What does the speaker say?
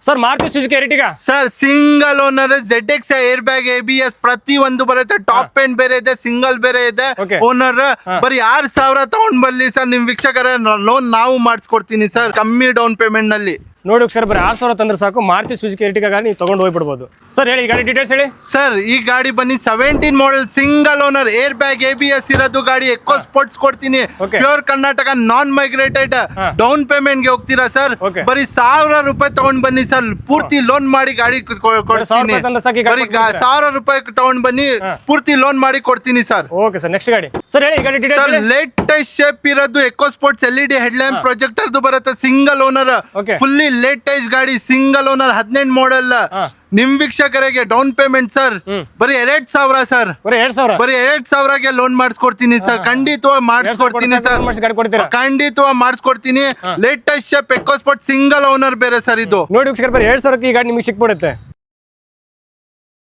Sir Maruti Suzuki Ertiga sir single owner ZX air bag ABS ಪ್ರತಿ ಒಂದು ಬರುತ್ತೆ. Top end ಬೇರೆ ಇದೆ, ಸಿಂಗಲ್ ಬೇರೆ ಇದೆ. Okay. ಓನರ್ ಬರೀ 6,000 ತಗೊಂಡ್ ಬರ್ಲಿ ಸರ್. ನಿಮ್ ವೀಕ್ಷಕರ ಲೋನ್ ನಾವು ಮಾಡಿಸ್ಕೊಡ್ತೀನಿ ಸರ್, ಕಮ್ಮಿ ಡೌನ್ ಪೇಮೆಂಟ್ ನಲ್ಲಿ. ನೋಡಿ ವೀಕ್ಷಕರ, ಬರೀ 6,000 ತಂದ್ರೆ ಸಾಕು, ಮಾರುತಿ ಸುಜುಕಿ ಎರ್ಟಿಗಾ ಗಾಡಿ ನೀವು ತಗೊಂಡು ಹೋಗ್ಬಿಡ್ಬೋದು. ಸರ್ ಹೇಳಿ ಗಾಡಿ ಡೀಟೇಲ್ಸ್ ಹೇಳಿ. ಸರ್ ಈ ಗಾಡಿ ಬನ್ನಿ 17 model single owner air bag ABS ಇರೋದು ಗಾಡಿ. ಎಕೋ ಸ್ಪೋರ್ಟ್ಸ್ ಕೊಡ್ತೀನಿ. Okay. ಪ್ಯೂರ್ ಕರ್ನಾಟಕ ನಾನ್ ಮೈಗ್ರೇಟೆಡ್. ಡೌನ್ ಪೇಮೆಂಟ್ ಗೆ ಹೋಗ್ತೀರಾ ಸರ್? Okay. ಬರೀ 1,000 ರೂಪಾಯಿ ತಗೊಂಡ್ ಬನ್ನಿ ಸರ್, ಪೂರ್ತಿ ಲೋನ್ ಮಾಡಿ ಗಾಡಿ ಕೊಡ್ತೀನಿ. ತಂದ್ರೆ ಸಾಕು, ಈ ಗಾಡಿ ಬರೀ 1,000 ರೂಪಾಯಿ ತಗೊಂಡ್ ಬನ್ನಿ, ಪೂರ್ತಿ ಲೋನ್ ಮಾಡಿ ಕೊಡ್ತೀನಿ ಸರ್. ಓಕೆ ಸರ್, ನೆಕ್ಸ್ಟ್ ಗಾಡಿ. ಸರ್ ಹೇಳಿ ಗಾಡಿ ಸರ್ ಡೀಟೇಲ್ಸ್. ಲೇಟೆಸ್ಟ್ ಶೇಪ್ ಇರೋದು Eco Sports LED head lamp projector ಬರುತ್ತೆ. Single owner, Okay. Fully latest ಗಾಡಿ. Single owner 18 model. ನಿಮ್ ವೀಕ್ಷಕರಿಗೆ ಡೌನ್ ಪೇಮೆಂಟ್ ಸರ್ ಬರೀ 2,000 ಸರ್. ಬರೀ 2,000 ಬರೀ 2,000ಗೆ ಲೋನ್ ಮಾಡಿಸ್ಕೊಡ್ತೀನಿ ಸರ್. ಖಂಡಿತವಾಗಿ ಮಾಡಿಸ್ಕೊಡ್ತೀನಿ ಸರ್, ಗಾಡಿ ಕೊಡ್ತೀರಾ? ಖಂಡಿತವಾಗಿ ಮಾಡಿಸ್ಕೊಡ್ತೀನಿ. Latest shape Eco Sport single owner ಬೇರೆ ಸರ್ ಇದು. ನೋಡಿ ವೀಕ್ಷಕರ, ಬರೀ 2,000ಕ್ಕೆ ಈ ಗಾಡಿ ನಿಮಗೆ ಸಿಕ್ಬಿಡುತ್ತೆ.